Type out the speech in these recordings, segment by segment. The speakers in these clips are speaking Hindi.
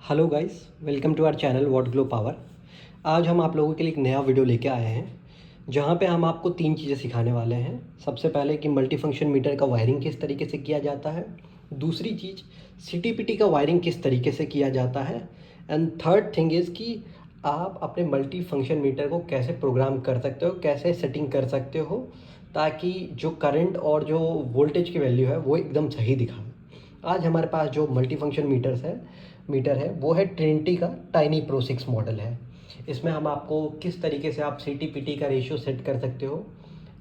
Hello guys, welcome to our channel what glow power. आज हम आप लोगों के लिए एक नया वीडियो लेके आए हैं जहां पे हम आपको तीन चीज़ें सिखाने वाले हैं। सबसे पहले कि मल्टी फंक्शन मीटर का वायरिंग किस तरीके से किया जाता है। दूसरी चीज़, सीटीपीटी का वायरिंग किस तरीके से किया जाता है। एंड थर्ड थिंग इज़ कि आप अपने मल्टी फंक्शन मीटर को कैसे प्रोग्राम कर सकते हो, कैसे सेटिंग कर सकते हो ताकि जो करंट और जो वोल्टेज की वैल्यू है वो एकदम सही दिखाए। आज हमारे पास जो मल्टी फंक्शन मीटर है वो है ट्रिनिटी का टाइनी प्रो 6 मॉडल है। इसमें हम आपको किस तरीके से आप सी टी पी टी का रेशियो सेट कर सकते हो,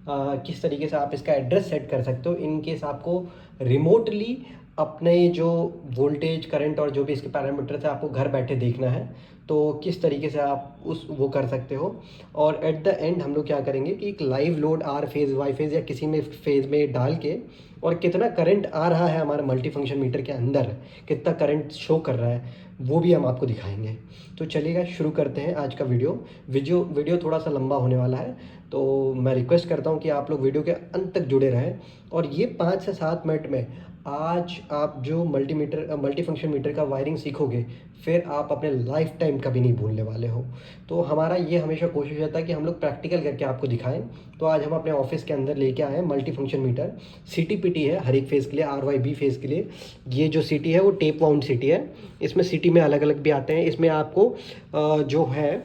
किस तरीके से आप इसका एड्रेस सेट कर सकते हो इन केस आपको रिमोटली अपने जो वोल्टेज करंट और जो भी इसके पैरामीटर्स है आपको घर बैठे देखना है, तो किस तरीके से आप उस वो कर सकते हो। और एट द एंड हम लोग क्या करेंगे कि एक live load R phase Y phase या किसी में फेज़ में डाल के और कितना करंट आ रहा है हमारे मल्टी फंक्शन मीटर के अंदर, कितना करंट शो कर रहा है, वो भी हम आपको दिखाएंगे। तो चलिएगा शुरू करते हैं आज का वीडियो थोड़ा सा लंबा होने वाला है, तो मैं रिक्वेस्ट करता हूँ कि आप लोग वीडियो के अंत तक जुड़े रहें। और ये 5 से 7 मिनट में आज आप जो मल्टी फंक्शन मीटर का वायरिंग सीखोगे, फिर आप अपने लाइफ टाइम कभी नहीं भूलने वाले हो। तो हमारा ये हमेशा कोशिश रहता है कि हम लोग प्रैक्टिकल करके आपको दिखाएं। तो आज हम अपने ऑफिस के अंदर लेके आए हैं मल्टी फंक्शन मीटर। सीटीपीटी है हर एक फेज़ के लिए, आर वाई बी फेज़ के लिए। ये जो सीटी है वो टेप वाउंड सीटी है। इसमें सीटी में अलग अलग भी आते हैं। इसमें आपको जो है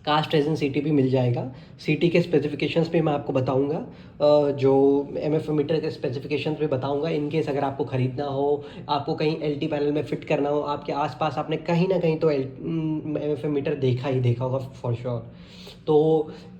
कास्ट रेजिन सीटी भी मिल जाएगा। सीटी के स्पेसिफिकेशंस भी मैं आपको बताऊंगा, जो एमएफ मीटर के स्पेसिफिकेशंस भी बताऊंगा। इन केस अगर आपको ख़रीदना हो, आपको कहीं एलटी पैनल में फिट करना हो, आपके आसपास आपने कहीं ना कहीं तो एमएफ मीटर देखा ही देखा होगा फॉर श्योर। तो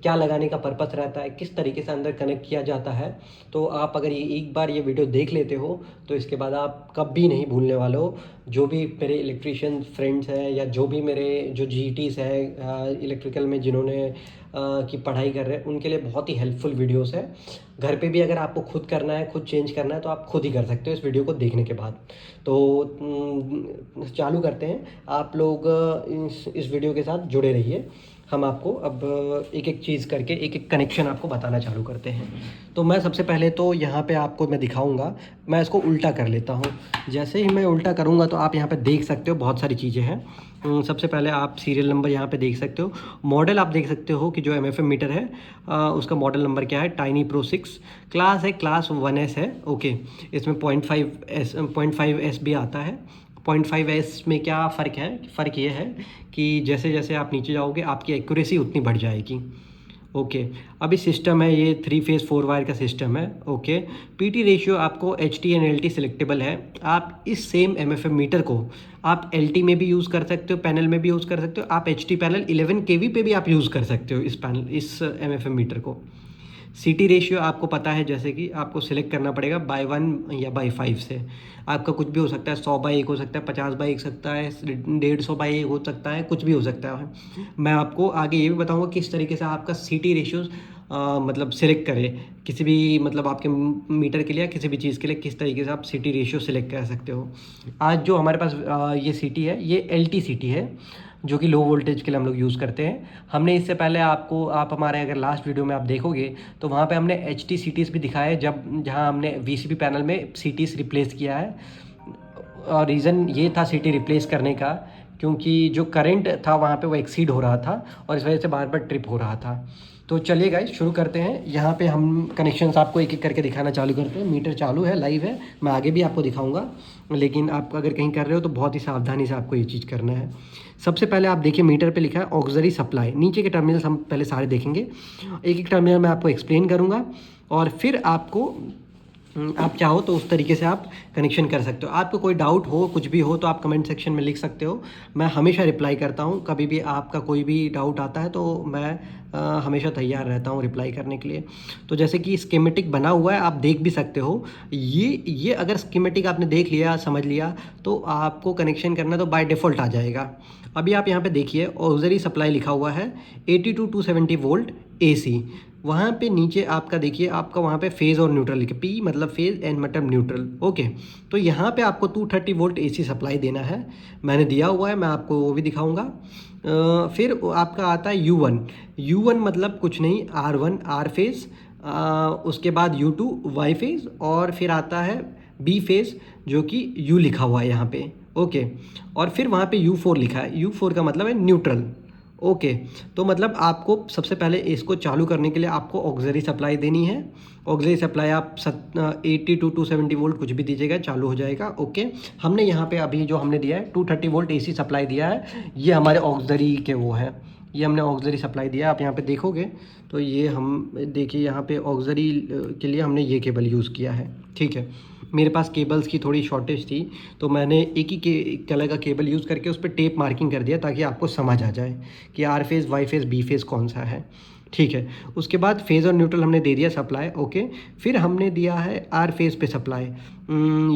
क्या लगाने का पर्पस रहता है, किस तरीके से अंदर कनेक्ट किया जाता है, तो आप अगर ये एक बार ये वीडियो देख लेते हो तो इसके बाद आप कभी नहीं भूलने वाले हो। जो भी मेरे इलेक्ट्रीशियन फ्रेंड्स हैं या जो भी मेरे जो जीईटीज़ हैं इलेक्ट्रिकल में जिन्होंने की पढ़ाई कर रहे हैं, उनके लिए बहुत ही हेल्पफुल वीडियोस है। घर पे भी अगर आपको खुद करना है, खुद चेंज करना है, तो आप खुद ही कर सकते हो इस वीडियो को देखने के बाद। तो चालू करते हैं। आप लोग इस वीडियो के साथ जुड़े रहिए। हम आपको अब एक एक चीज़ करके एक एक कनेक्शन आपको बताना चालू करते हैं। तो मैं सबसे पहले तो यहाँ पे आपको मैं दिखाऊंगा। मैं इसको उल्टा कर लेता हूँ। जैसे ही मैं उल्टा करूँगा तो आप यहाँ पे देख सकते हो बहुत सारी चीज़ें हैं। सबसे पहले आप सीरियल नंबर यहाँ पे देख सकते हो। मॉडल आप देख सकते हो कि जो एमएफएम मीटर है उसका मॉडल नंबर क्या है, टाइनी प्रो 6। क्लास है क्लास 1S है। ओके, इसमें 0.5 एस भी आता है। 0.5 एस में क्या फ़र्क है, फ़र्क ये है कि जैसे जैसे आप नीचे जाओगे आपकी एक्यूरेसी उतनी बढ़ जाएगी। ओके, अभी सिस्टम है ये 3 फेज़ 4 वायर का सिस्टम है। ओके, पीटी रेशियो आपको H T and L T selectable है। आप इस same M F M meter को आप एल टी में भी यूज़ कर सकते हो, पैनल में भी यूज़ कर सकते हो, आप एच टी पैनल 11 केवी पे भी आप यूज़ कर सकते हो इस एम एफ एम मीटर को। सीटी रेशियो आपको पता है, जैसे कि आपको सिलेक्ट करना पड़ेगा बाय 1 या बाय 5 से। आपका कुछ भी हो सकता है, 100/1 हो सकता है, 50/1 सकता है, 150/1 हो सकता है, कुछ भी हो सकता है। मैं आपको आगे ये भी बताऊंगा किस तरीके से आपका सीटी रेशियोज मतलब सिलेक्ट करें किसी भी मतलब आपके मीटर के लिए या किसी भी चीज़ के लिए, किस तरीके से आप सीटी रेशियो सिलेक्ट कर सकते हो। आज जो हमारे पास ये सीटी है ये एलटी सीटी है, जो कि लो वोल्टेज के लिए हम लोग यूज़ करते हैं। हमने इससे पहले आपको, आप हमारे अगर लास्ट वीडियो में आप देखोगे तो वहाँ पे हमने एच टी सी टीज़ भी दिखाया है, जहाँ हमने वी सी बी पैनल में सी टीज़ रिप्लेस किया है। और रीज़न ये था सी टी रिप्लेस करने का क्योंकि जो करंट था वहाँ पे वो एक्सीड हो रहा था और इस वजह से बार बार ट्रिप हो रहा था। तो चलिए गाइस शुरू करते हैं। यहाँ पे हम कनेक्शंस आपको एक एक करके दिखाना चालू करते हैं। मीटर चालू है, लाइव है, मैं आगे भी आपको दिखाऊंगा, लेकिन आप अगर कहीं कर रहे हो तो बहुत ही सावधानी से आपको ये चीज़ करना है। सबसे पहले आप देखिए मीटर पे लिखा है ऑक्सिलरी सप्लाई। नीचे के टर्मिनल्स हम पहले सारे देखेंगे, एक एक टर्मिनल मैं आपको एक्सप्लेन करूँगा और फिर आपको आप चाहो तो उस तरीके से आप कनेक्शन कर सकते हो। आपको कोई डाउट हो, कुछ भी हो, तो आप कमेंट सेक्शन में लिख सकते हो। मैं हमेशा रिप्लाई करता हूँ। कभी भी आपका कोई भी डाउट आता है तो मैं हमेशा तैयार रहता हूँ रिप्लाई करने के लिए। तो जैसे कि स्कीमेटिक बना हुआ है, आप देख भी सकते हो। ये अगर स्कीमेटिक आपने देख लिया, समझ लिया, तो आपको कनेक्शन करना तो बाय डिफ़ॉल्ट आ जाएगा। अभी आप यहाँ पे देखिए ऑक्सिलरी सप्लाई लिखा हुआ है 80 to 270 वोल्ट AC। वहाँ पे नीचे आपका देखिए, आपका वहाँ पे फेज़ और न्यूट्रल लिखे, पी मतलब फेज़, एन मतलब न्यूट्रल। ओके, तो यहाँ पे आपको 230 वोल्ट AC सप्लाई देना है, मैंने दिया हुआ है, मैं आपको वो भी दिखाऊंगा। फिर आपका आता है U1 मतलब कुछ नहीं, R1 आर फेज़, उसके बाद U2 वाई फेज़, और फिर आता है बी फेज़ जो कि U लिखा हुआ है यहाँ पे, ओके। और फिर वहाँ पे U4 लिखा है, U4 का मतलब है न्यूट्रल, ओके। तो मतलब आपको सबसे पहले इसको चालू करने के लिए आपको ऑक्सिलरी सप्लाई देनी है। ऑक्सिलरी सप्लाई आप 80 टू 270 वोल्ट कुछ भी दीजिएगा, चालू हो जाएगा, ओके। हमने यहाँ पे अभी जो हमने दिया है 230 वोल्ट AC सप्लाई दिया है, ये हमारे ऑक्सिलरी के वो है, ये हमने ऑक्सिलरी सप्लाई दिया है। आप यहाँ पे देखोगे तो ये हम देखिए यहाँ पे ऑक्सिलरी के लिए हमने ये केबल यूज़ किया है, ठीक है। मेरे पास केबल्स की थोड़ी शॉर्टेज थी तो मैंने एक ही कलर का केबल यूज़ करके उस पर टेप मार्किंग कर दिया ताकि आपको समझ आ जाए कि R phase, Y phase, B phase कौन सा है, ठीक है। उसके बाद फेज़ और न्यूट्रल हमने दे दिया सप्लाई, ओके। फिर हमने दिया है आर फेज़ पे सप्लाई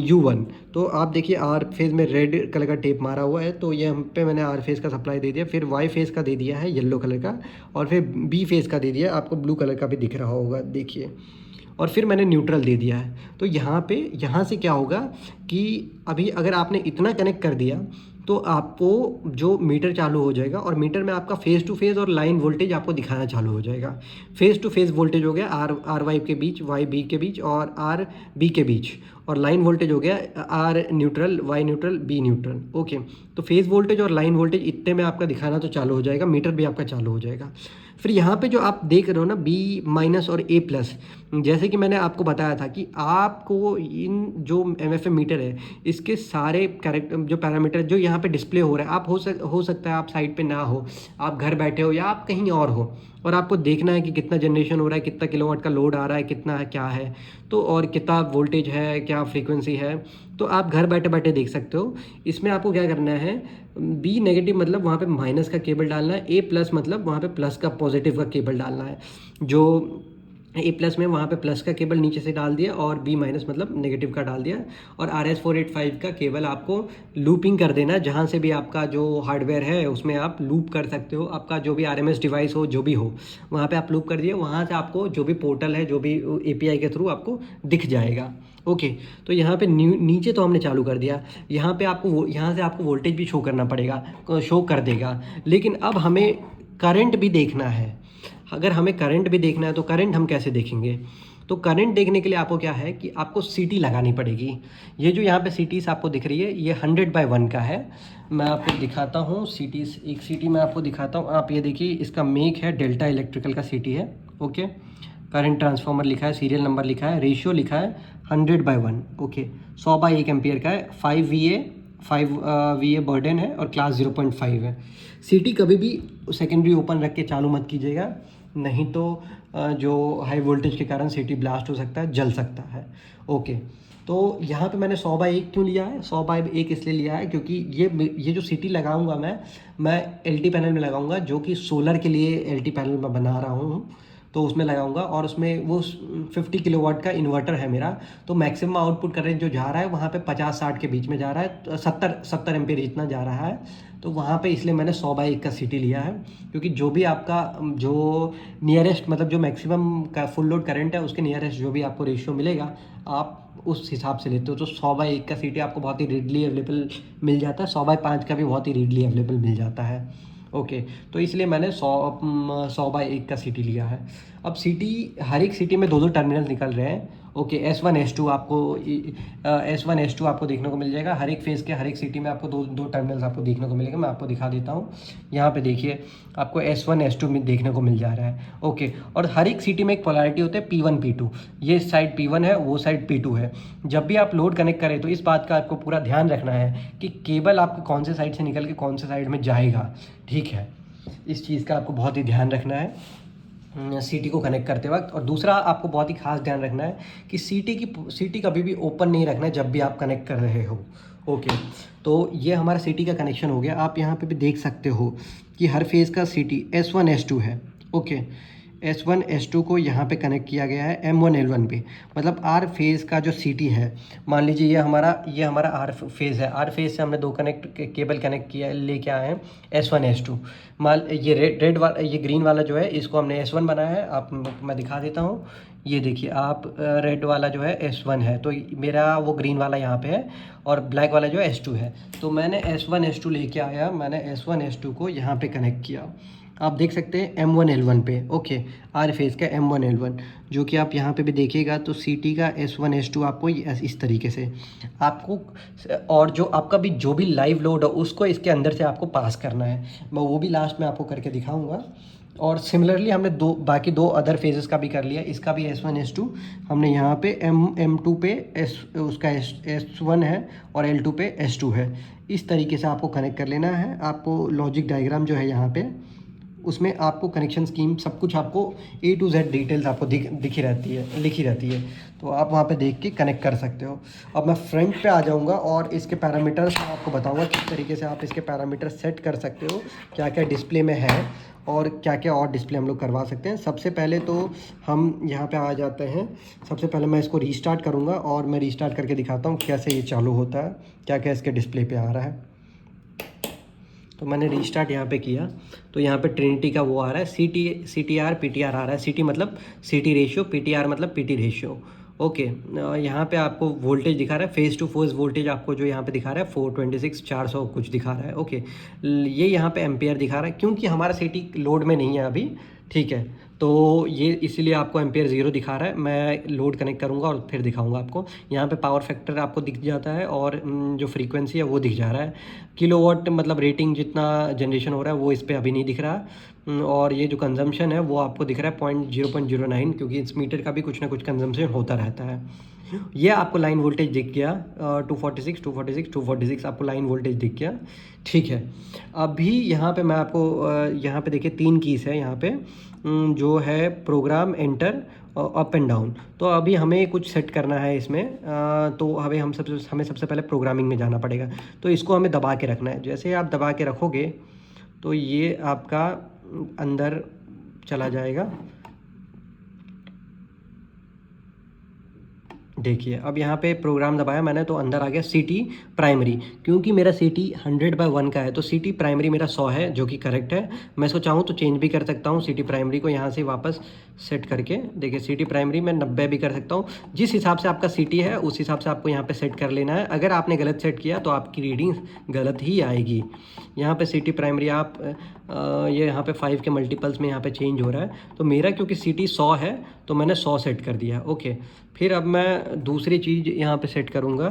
U1। तो आप देखिए आर फेज़ में रेड कलर का टेप मारा हुआ है, तो ये हम पे मैंने आर फेज़ का सप्लाई दे दिया। फिर वाई फेज़ का दे दिया है येलो कलर का, और फिर बी फेज़ का दे दिया, आपको ब्लू कलर का भी दिख रहा होगा, देखिए। और फिर मैंने न्यूट्रल दे दिया है। तो यहाँ से क्या होगा कि अभी अगर आपने इतना कनेक्ट कर दिया तो आपको जो मीटर चालू हो जाएगा, और मीटर में आपका फेज़ टू फेज़ और लाइन वोल्टेज आपको दिखाना चालू हो जाएगा। फेज़ टू फेज़ वोल्टेज हो गया आर वाई के बीच, वाई बी के बीच और आर बी के बीच, और लाइन वोल्टेज हो गया R neutral, Y neutral, B neutral, okay. तो फेज़ वोल्टेज और लाइन वोल्टेज इतने में आपका दिखाना तो चालू हो जाएगा, मीटर भी आपका चालू हो जाएगा। फिर यहाँ पे जो आप देख रहे हो ना बी माइनस और ए प्लस, जैसे कि मैंने आपको बताया था कि आपको इन जो MFM मीटर है इसके सारे कैरेक्टर जो पैरामीटर जो यहाँ पे डिस्प्ले हो रहा है, आप हो सकता है आप साइट पे ना हो, आप घर बैठे हो या आप कहीं और हो, और आपको देखना है कि कितना जनरेशन हो रहा है, कितना किलोवाट का लोड आ रहा है, कितना है, क्या है, तो और कितना वोल्टेज है, क्या फ्रीक्वेंसी है, तो आप घर बैठे बैठे देख सकते हो। इसमें आपको क्या करना है, बी नेगेटिव मतलब वहाँ पे माइनस का केबल डालना है, ए प्लस मतलब वहाँ पे प्लस का पॉजिटिव का केबल डालना है। जो ए प्लस में वहाँ पे प्लस का केबल नीचे से डाल दिया, और बी माइनस मतलब नेगेटिव का डाल दिया, और RS485 का केबल आपको लूपिंग कर देना। जहाँ से भी आपका जो हार्डवेयर है उसमें आप लूप कर सकते हो, आपका जो भी RMS डिवाइस हो, जो भी हो, वहाँ पे आप लूप कर दिए, वहाँ से आपको जो भी पोर्टल है, जो भी API के थ्रू आपको दिख जाएगा, ओके। तो यहाँ पे नीचे तो हमने चालू कर दिया, यहाँ पे आपको यहाँ से आपको वोल्टेज भी शो करना पड़ेगा, शो कर देगा। लेकिन अब हमें करंट भी देखना है। अगर हमें करंट भी देखना है तो करंट हम कैसे देखेंगे? तो करंट देखने के लिए आपको क्या है कि आपको सीटी लगानी पड़ेगी। ये जो यहाँ पे सीटीज़ आपको दिख रही है ये 100/1 का है। मैं आपको दिखाता हूँ सीटीज़, एक सीटी मैं आपको दिखाता हूँ। आप ये देखिए, इसका मेक है डेल्टा इलेक्ट्रिकल का सीटी है, ओके। करंट ट्रांसफार्मर लिखा है, सीरियल नंबर लिखा है, रेशियो लिखा है 100/1, ओके। 100/1 एम्पियर का है, 5 VA बर्डन है और क्लास 0.5 है। सीटी कभी भी सेकेंडरी ओपन रख के चालू मत कीजिएगा, नहीं तो जो हाई वोल्टेज के कारण सीटी ब्लास्ट हो सकता है, जल सकता है, ओके। तो यहाँ पे मैंने 100/1 क्यों लिया है? 100/1 इसलिए लिया है क्योंकि ये जो सीटी लगाऊंगा मैं LT पैनल में लगाऊंगा, जो कि सोलर के लिए LT पैनल मैं बना रहा हूँ, तो उसमें लगाऊंगा। और उसमें वो 50 किलोवाट का इन्वर्टर है मेरा, तो मैक्सिमम आउटपुट करंट जो जा रहा है वहाँ पे 50-60 के बीच में जा रहा है, 70 एम्पीयर जितना जा रहा है। तो वहाँ पे इसलिए मैंने 100/1 का सीटी लिया है, क्योंकि जो भी आपका जो नियरेस्ट मतलब जो मैक्सिमम का फुल लोड करंट है उसके नियरेस्ट जो भी आपको रेशियो मिलेगा आप उस हिसाब से लेते हो। तो 100/1 का सीटी आपको बहुत ही रीडली अवेलेबल मिल जाता है, 100/5 का भी बहुत ही रीडली अवेलेबल मिल जाता है, ओके। तो इसलिए मैंने 100/1 का सीटी लिया है। अब सीटी, हर एक सीटी में 2-2 टर्मिनल निकल रहे हैं, ओके। S1 S2 आपको देखने को मिल जाएगा। हर एक फेज़ के हर एक सीटी में आपको दो टर्मिनल्स आपको देखने को मिलेगा। मैं आपको दिखा देता हूँ, यहाँ पे देखिए आपको S1 S2 में देखने को मिल जा रहा है, ओके। और हर एक सीटी में एक पोलैरिटी होता है P1 P2, ये साइड P1 है, वो साइड P2 है। जब भी आप लोड कनेक्ट करें तो इस बात का आपको पूरा ध्यान रखना है कि केबल आपको कौन से साइड से निकल के कौन से साइड में जाएगा, ठीक है। इस चीज़ का आपको बहुत ही ध्यान रखना है सीटी को कनेक्ट करते वक्त। और दूसरा आपको बहुत ही खास ध्यान रखना है कि सीटी कभी भी ओपन नहीं रखना है जब भी आप कनेक्ट कर रहे हो, ओके। तो ये हमारा सीटी का कनेक्शन हो गया। आप यहाँ पे भी देख सकते हो कि हर फेज़ का सीटी S1 S2 है, ओके। S1 S2 को यहाँ पे कनेक्ट किया गया है M1 L1 पे, मतलब आर फेज़ का जो सीटी है। मान लीजिए ये हमारा आर फेज़ है, आर फेज़ से हमने 2 केबल कनेक्ट किया लेके आए हैं S1 S2। मान ये रेड वाला, ये ग्रीन वाला जो है इसको हमने S1 बनाया है। मैं दिखा देता हूँ, ये देखिए आप, रेड वाला जो है S1 है, तो मेरा वो ग्रीन वाला यहाँ पे है, और ब्लैक वाला जो है S2 है। तो मैंने S1 S2 लेके आया, मैंने S1 S2 को यहाँ पे कनेक्ट किया, आप देख सकते हैं M1L1 पे, ओके, आर फेज़ का M1L1, जो कि आप यहाँ पे भी देखिएगा तो CT का S1 S2 आपको इस तरीके से आपको, और जो आपका भी जो भी लाइव लोड है उसको इसके अंदर से आपको पास करना है। मैं वो भी लास्ट में आपको करके दिखाऊंगा। और सिमिलरली हमने बाकी दो अदर फेजेस का भी कर लिया। इसका भी S1 S2 हमने यहाँ पे M2 पे उसका S1 है और L2 पे S2 है। इस तरीके से आपको कनेक्ट कर लेना है। आपको लॉजिक डायग्राम जो है यहाँ पे, उसमें आपको कनेक्शन स्कीम सब कुछ आपको A to Z डिटेल्स आपको लिखी रहती है, तो आप वहाँ पे देख के कनेक्ट कर सकते हो। अब मैं फ्रंट पे आ जाऊँगा और इसके पैरामीटर्स मैं आपको बताऊँगा किस तरीके से आप इसके पैरामीटर सेट कर सकते हो, क्या क्या डिस्प्ले में है और क्या क्या और डिस्प्ले हम लोग करवा सकते हैं। सबसे पहले तो हम यहाँ पे आ जाते हैं। सबसे पहले मैं इसको रीस्टार्ट करूँगा और मैं रीस्टार्ट करके दिखाता हूँ कैसे ये चालू होता है, क्या क्या इसके डिस्प्ले पे आ रहा है। तो मैंने रीस्टार्ट यहाँ पे किया तो यहाँ पे ट्रिनिटी का वो आ रहा है, CTR PTR आ रहा है। CT मतलब CT रेशियो, PTR मतलब PT रेशियो, ओके। यहाँ पे आपको वोल्टेज दिखा रहा है, फेस टू फेस वोल्टेज आपको जो यहाँ पे दिखा रहा है 426 400 कुछ दिखा रहा है, ओके। ये यहाँ पे एम्पियर दिखा रहा है क्योंकि हमारा CT लोड में नहीं है अभी, ठीक है, तो ये इसीलिए आपको एम्पियर 0 दिखा रहा है। मैं लोड कनेक्ट करूँगा और फिर दिखाऊंगा आपको। यहाँ पे पावर फैक्टर आपको दिख जाता है और जो फ्रीक्वेंसी है वो दिख जा रहा है। किलोवाट मतलब रेटिंग जितना जनरेशन हो रहा है वो इस पर अभी नहीं दिख रहा। और ये जो कंजम्पशन है वो आपको दिख रहा है 0.9, क्योंकि इस मीटर का भी कुछ ना कुछ कंजम्पशन होता रहता है। ये आपको लाइन वोल्टेज दिख गया 246 आपको लाइन वोल्टेज दिख गया, ठीक है। अभी यहाँ पे मैं आपको यहाँ पे देखिए 3 कीज़ है यहाँ पे, जो है program, enter, up and down. तो अभी हमें कुछ सेट करना है इसमें, तो हमें सबसे पहले प्रोग्रामिंग में जाना पड़ेगा। तो इसको हमें दबा के रखना है। जैसे आप दबा के रखोगे तो ये आपका अंदर चला जाएगा। देखिए अब यहाँ पे प्रोग्राम दबाया मैंने तो अंदर आ गया CT प्राइमरी, क्योंकि मेरा CT 100/1 का है तो CT प्राइमरी मेरा 100 है, जो कि करेक्ट है। मैं इसको चाहूँ तो चेंज भी कर सकता हूँ CT प्राइमरी को यहाँ से वापस सेट करके। देखिए CT प्राइमरी मैं 90 भी कर सकता हूँ। जिस हिसाब से आपका CT है उस हिसाब से आपको यहाँ पे सेट कर लेना है। अगर आपने गलत सेट किया तो आपकी रीडिंग गलत ही आएगी। यहाँ पे CT प्राइमरी आप ये यहाँ पे 5 के मल्टीपल्स में यहाँ पे चेंज हो रहा है। तो मेरा क्योंकि CT 100 है तो मैंने 100 सेट कर दिया, ओके। फिर अब मैं दूसरी चीज़ यहाँ पे सेट करूँगा।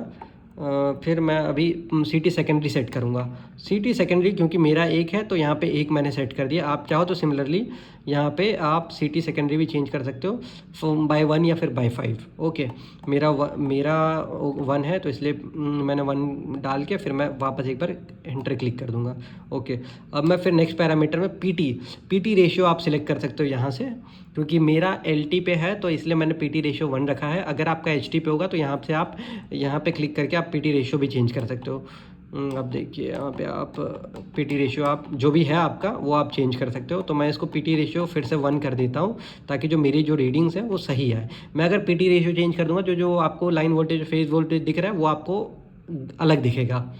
फिर मैं अभी CT सेकेंडरी सेट करूँगा। CT सेकेंडरी क्योंकि मेरा 1 है तो यहाँ पे 1 मैंने सेट कर दिया। आप चाहो तो सिमिलरली यहाँ पे आप CT सेकेंडरी भी चेंज कर सकते हो बाय 1 या फिर बाय 5, ओके। मेरा 1 है तो इसलिए मैंने 1 डाल के फिर मैं वापस एक बार एंटर क्लिक कर दूँगा, ओके। अब मैं फिर नेक्स्ट पैरामीटर में PT रेशियो आप सिलेक्ट कर सकते हो यहाँ से, क्योंकि मेरा LT पे है तो इसलिए मैंने PT रेशियो 1 रखा है। अगर आपका HT पे होगा तो यहाँ से आप यहाँ पे क्लिक करके आप PT रेशियो भी चेंज कर सकते हो। अब देखिए यहाँ पे आप PT रेशियो आप जो भी है आपका वो आप चेंज कर सकते हो। तो मैं इसको PT रेशियो फिर से 1 कर देता हूँ ताकि जो मेरी जो रीडिंग्स है वो सही है। मैं अगर PT रेशियो चेंज कर दूँगा जो आपको लाइन वोल्टेज फेज वोल्टेज दिख रहा है वो आपको अलग दिखेगा,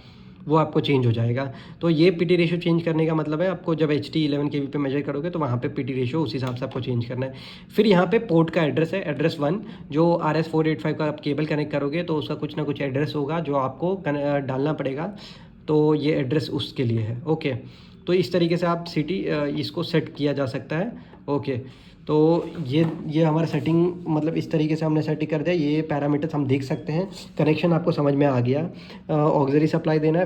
वो आपको चेंज हो जाएगा। तो ये PT रेशियो चेंज करने का मतलब है आपको जब HT 11 kV पे मेजर करोगे तो वहाँ पे PT रेशियो उस हिसाब से आपको चेंज करना है। फिर यहाँ पे पोर्ट का एड्रेस है, एड्रेस 1, जो RS485 का आप केबल कनेक्ट करोगे तो उसका कुछ ना कुछ एड्रेस होगा जो आपको डालना पड़ेगा। तो ये एड्रेस उसके लिए है, ओके। तो इस तरीके से आप CT इसको सेट किया जा सकता है, ओके। तो ये हमारा सेटिंग मतलब इस तरीके से हमने सेटिंग कर दिया। ये पैरामीटर्स हम देख सकते हैं। कनेक्शन आपको समझ में आ गया। ऑक्सिलरी सप्लाई देना है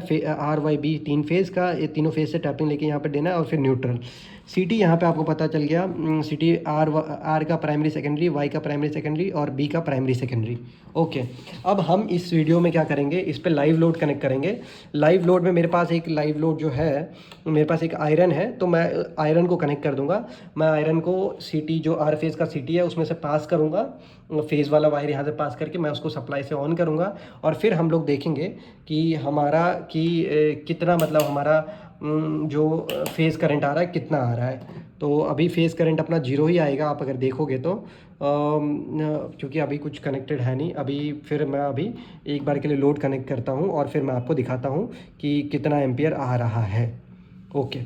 RYB 3 फेज़ का, ये तीनों फेज़ से टैपिंग लेके यहाँ पे देना है और फिर न्यूट्रल। CT यहाँ पे आपको पता चल गया, CT R का प्राइमरी सेकेंडरी, Y का प्राइमरी सेकेंडरी और B का प्राइमरी सेकेंडरी, ओके। अब हम इस वीडियो में क्या करेंगे, इस पर लाइव लोड कनेक्ट करेंगे। लाइव लोड में मेरे पास एक लाइव लोड जो है, मेरे पास एक आयरन है तो मैं आयरन को कनेक्ट कर दूंगा। मैं आयरन को CT जो R फेज़ का CT है उसमें से पास करूंगा, फेज़ वाला वायर यहाँ से पास करके मैं उसको सप्लाई से ऑन करूंगा। और फिर हम लोग देखेंगे कि हमारा कितना मतलब हमारा जो फेज़ करंट आ रहा है कितना आ रहा है। तो अभी फेज़ करंट अपना 0 ही आएगा आप अगर देखोगे तो, क्योंकि अभी कुछ कनेक्टेड है नहीं अभी। फिर मैं अभी एक बार के लिए लोड कनेक्ट करता हूँ और फिर मैं आपको दिखाता हूँ कि कितना एम्पियर आ रहा है, ओके।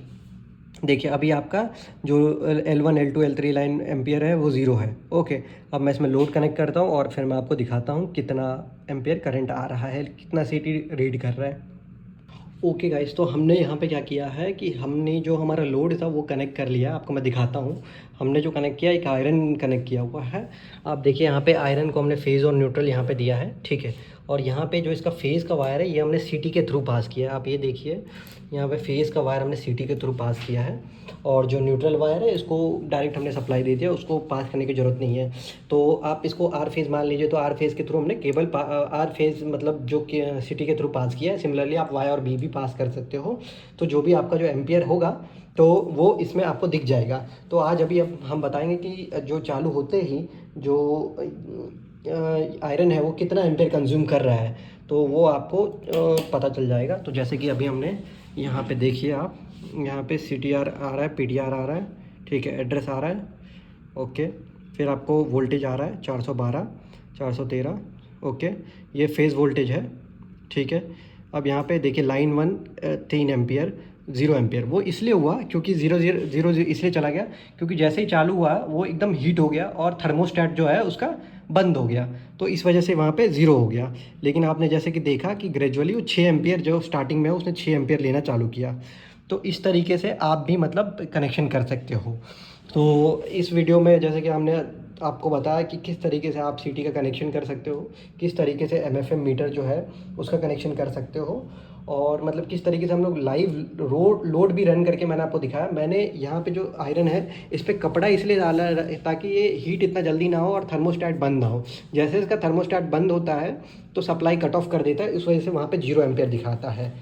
देखिए अभी आपका जो L1 L2 L3 line ampere है वो 0 है, ओके। अब मैं इसमें लोड कनेक्ट करता हूँ और फिर मैं आपको दिखाता हूँ कितना एम्पियर करंट आ रहा है, कितना CT रीड कर रहा है। ओके गाइस, तो हमने यहाँ पे क्या किया है कि हमने जो हमारा लोड था वो कनेक्ट कर लिया। आपको मैं दिखाता हूँ। हमने जो कनेक्ट किया, एक आयरन कनेक्ट किया हुआ है। आप देखिए यहाँ पे आयरन को हमने फेज़ और न्यूट्रल यहाँ पे दिया है, ठीक है। और यहाँ पे जो इसका फेज़ का वायर है ये हमने सीटी के थ्रू पास किया है। आप ये देखिए, यहाँ पे फेज़ का वायर हमने सीटी के थ्रू पास किया है, और जो न्यूट्रल वायर है इसको डायरेक्ट हमने सप्लाई दे दिया, उसको पास करने की ज़रूरत नहीं है। तो आप इसको आर फेज़ मान लीजिए, तो आर फेज़ के थ्रू हमने केबल आर फेज़ मतलब जो कि सिटी के थ्रू पास किया है। सिमिलरली आप वाई और बी भी पास कर सकते हो। तो जो भी आपका जो एम्पियर होगा तो वो इसमें आपको दिख जाएगा। तो आज अभी अब हम बताएंगे कि जो चालू होते ही जो आयरन है वो कितना एम्पियर कंज्यूम कर रहा है, तो वो आपको पता चल जाएगा। तो जैसे कि अभी हमने यहाँ पे देखिए, आप यहाँ पे CTR आ रहा है, PTR आ रहा है, ठीक है, एड्रेस आ रहा है, ओके। फिर आपको वोल्टेज आ रहा है 412, 413, ओके। ये फेज़ वोल्टेज है, ठीक है। अब यहाँ पे देखिए लाइन 1 3 एम्पियर, 0 एम्पियर। वो इसलिए हुआ क्योंकि 0 इसलिए चला गया क्योंकि जैसे ही चालू हुआ वो एकदम हीट हो गया और थर्मोस्टेट जो है उसका बंद हो गया, तो इस वजह से वहाँ पे 0 हो गया। लेकिन आपने जैसे कि देखा कि ग्रेजुअली वो 6 एम्पियर जो स्टार्टिंग में है उसने 6 एम्पियर लेना चालू किया। तो इस तरीके से आप भी मतलब कनेक्शन कर सकते हो। तो इस वीडियो में जैसे कि हमने आपको बताया कि किस तरीके से आप सीटी का कनेक्शन कर सकते हो, किस तरीके से एमएफएम मीटर जो है उसका कनेक्शन कर सकते हो, और मतलब किस तरीके से हम लोग लाइव लोड भी रन करके मैंने आपको दिखाया। मैंने यहाँ पे जो आयरन है इस पर कपड़ा इसलिए डाला ताकि ये हीट इतना जल्दी ना हो और थर्मोस्टेट बंद ना हो। जैसे इसका थर्मोस्टेट बंद होता है तो सप्लाई कट ऑफ कर देता है, इस वजह से वहाँ पे 0 एम्पियर दिखाता है।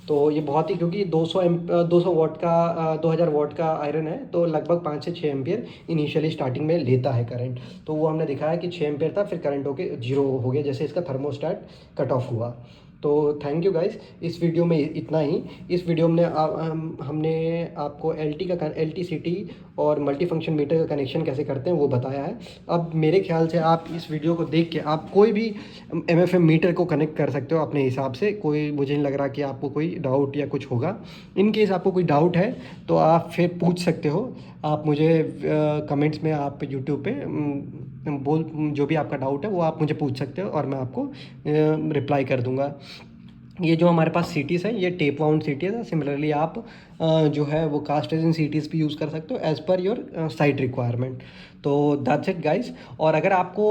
तो ये बहुत ही, क्योंकि 200 वाट का 2000 वाट का आयरन है, तो लगभग 5 से 6 एम्पियर इनिशियली स्टार्टिंग में लेता है करंट। तो वो हमने दिखाया कि 6 एम्पियर था, फिर करंट होके 0 हो गया जैसे इसका थर्मोस्टेट कट ऑफ हुआ। तो थैंक यू गाइस, इस वीडियो में इतना ही। इस वीडियो में हमने आपको LT CT और मल्टी फंक्शन मीटर का कनेक्शन कैसे करते हैं वो बताया है। अब मेरे ख्याल से आप इस वीडियो को देख के आप कोई भी MFM मीटर को कनेक्ट कर सकते हो अपने हिसाब से। कोई मुझे नहीं लग रहा कि आपको कोई डाउट या कुछ होगा। इन केस आपको कोई डाउट है तो आप फिर पूछ सकते हो। आप मुझे कमेंट्स में आप यूट्यूब पे जो भी आपका डाउट है वो आप मुझे पूछ सकते हो और मैं आपको रिप्लाई कर दूंगा। ये जो हमारे पास सीटीज़ हैं ये टेप वाउंड सीटीज़ है। सिमिलरली आप जो है वो कास्ट रेजिन सीटीज़ भी यूज़ कर सकते हो as per your site requirement. तो दैट्स इट गाइस। और अगर आपको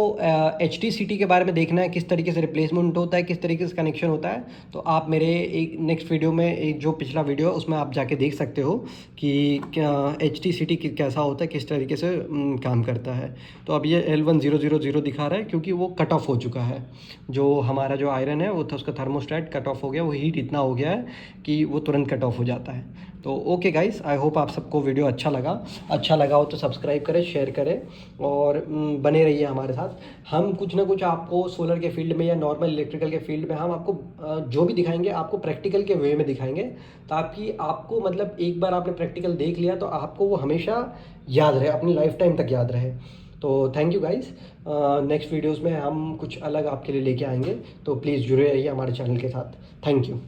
HT CT के बारे में देखना है किस तरीके से रिप्लेसमेंट होता है, किस तरीके से कनेक्शन होता है, तो आप मेरे एक नेक्स्ट वीडियो में, एक जो पिछला वीडियो है उसमें आप जाके देख सकते हो कि क्या HT CT कैसा होता है, किस तरीके से काम करता है। तो अब ये L1000 दिखा रहा है क्योंकि वो कट ऑफ हो चुका है। जो हमारा जो आयरन है वो था उसका थर्मोस्टेट कट ऑफ हो गया, वो हीट इतना हो गया है कि वो तुरंत कट ऑफ हो जाता है। तो ओके गाइस, आई होप आप सबको वीडियो अच्छा लगा हो तो सब्सक्राइब करें, शेयर करें और बने रहिए हमारे साथ। हम कुछ ना कुछ आपको सोलर के फील्ड में या नॉर्मल इलेक्ट्रिकल के फील्ड में हम आपको जो भी दिखाएंगे आपको प्रैक्टिकल के वे में दिखाएंगे, ताकि आपको मतलब एक बार आपने प्रैक्टिकल देख लिया तो आपको वो हमेशा याद रहे, अपनी लाइफ टाइम तक याद रहे। तो thank you guys. Next videos में हम कुछ अलग आपके लिए लेके आएंगे, तो प्लीज़ जुड़े रहिए हमारे चैनल के साथ। Thank you.